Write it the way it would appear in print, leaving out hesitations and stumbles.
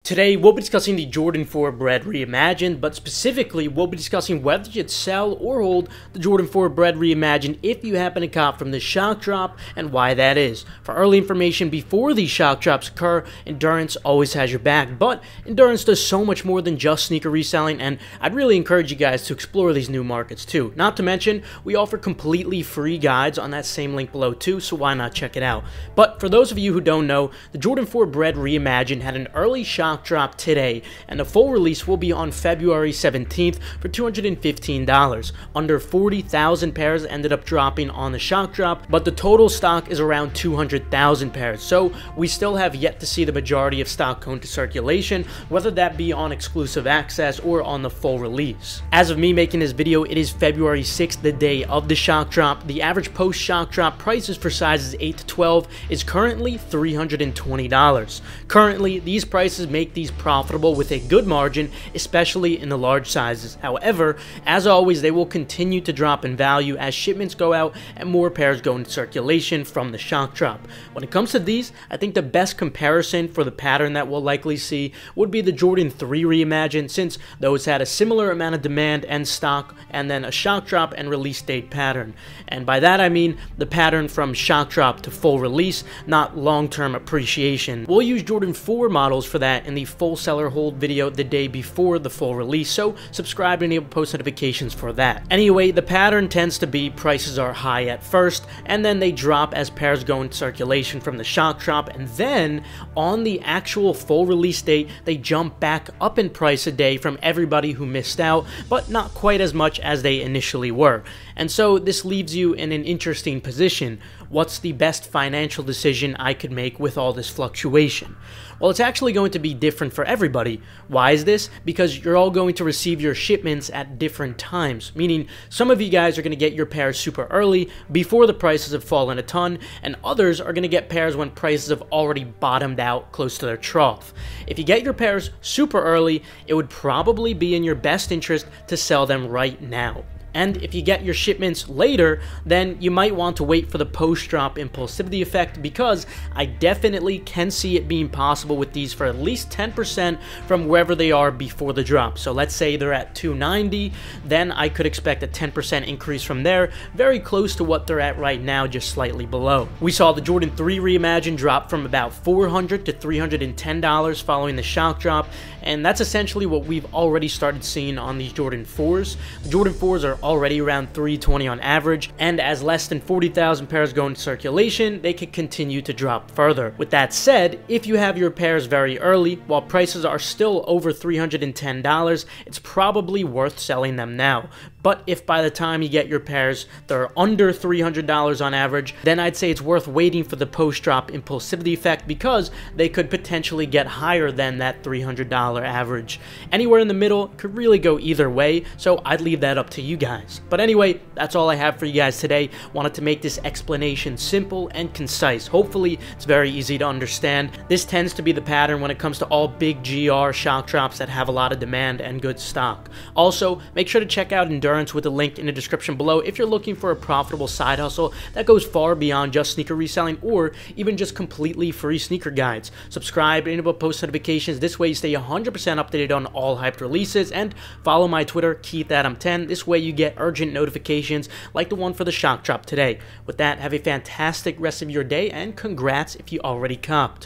Today, we'll be discussing the Jordan 4 Bred Reimagined, but specifically, we'll be discussing whether you should sell or hold the Jordan 4 Bred Reimagined if you happen to cop from the shock drop, and why that is. For early information before these shock drops occur, Endurance always has your back, but Endurance does so much more than just sneaker reselling, and I'd really encourage you guys to explore these new markets too. Not to mention, we offer completely free guides on that same link below too, so why not check it out. But for those of you who don't know, the Jordan 4 Bred Reimagined had an early shock drop today, and the full release will be on February 17th for $215. Under 40,000 pairs ended up dropping on the shock drop, but the total stock is around 200,000 pairs, so we still have yet to see the majority of stock go into circulation, whether that be on exclusive access or on the full release. As of me making this video, it is February 6th, the day of the shock drop. The average post-shock drop prices for sizes 8 to 12 is currently $320. Currently, these prices make these profitable with a good margin, especially in the large sizes. However, as always, they will continue to drop in value as shipments go out and more pairs go into circulation from the shock drop. When it comes to these, I think the best comparison for the pattern that we'll likely see would be the Jordan 3 Reimagined, since those had a similar amount of demand and stock, and then a shock drop and release date pattern. And by that I mean the pattern from shock drop to full release, not long-term appreciation. We'll use Jordan 4 models for that in the full seller hold video the day before the full release, so subscribe and enable post notifications for that. Anyway, the pattern tends to be prices are high at first, and then they drop as pairs go into circulation from the shock drop, and then on the actual full release date, they jump back up in price a day from everybody who missed out, but not quite as much as they initially were. And so this leaves you in an interesting position. What's the best financial decision I could make with all this fluctuation? Well, it's actually going to be different for everybody. Why is this? Because you're all going to receive your shipments at different times, meaning some of you guys are going to get your pairs super early before the prices have fallen a ton, and others are going to get pairs when prices have already bottomed out close to their trough. If you get your pairs super early, it would probably be in your best interest to sell them right now. And if you get your shipments later, then you might want to wait for the post-drop impulsivity effect, because I definitely can see it being possible with these for at least 10% from wherever they are before the drop. So let's say they're at 290, then I could expect a 10% increase from there, very close to what they're at right now, just slightly below. We saw the Jordan 3 Reimagined drop from about $400 to $310 following the shock drop, and that's essentially what we've already started seeing on these Jordan 4s. The Jordan 4s are already around $320 on average, and as less than 40,000 pairs go into circulation, they could continue to drop further. With that said, if you have your pairs very early, while prices are still over $310, it's probably worth selling them now. But if by the time you get your pairs they're under $300 on average, then I'd say it's worth waiting for the post-drop impulsivity effect, because they could potentially get higher than that $300 average. Anywhere in the middle could really go either way, so I'd leave that up to you guys. But anyway, that's all I have for you guys today. Wanted to make this explanation simple and concise. Hopefully, it's very easy to understand. This tends to be the pattern when it comes to all big GR shock drops that have a lot of demand and good stock. Also, make sure to check out Endurance with the link in the description below if you're looking for a profitable side hustle that goes far beyond just sneaker reselling, or even just completely free sneaker guides. Subscribe and enable post notifications. This way you stay 100% updated on all hyped releases, and follow my Twitter, KeithAdam10. This way you get urgent notifications like the one for the shock drop today. With that, have a fantastic rest of your day, and congrats if you already copped.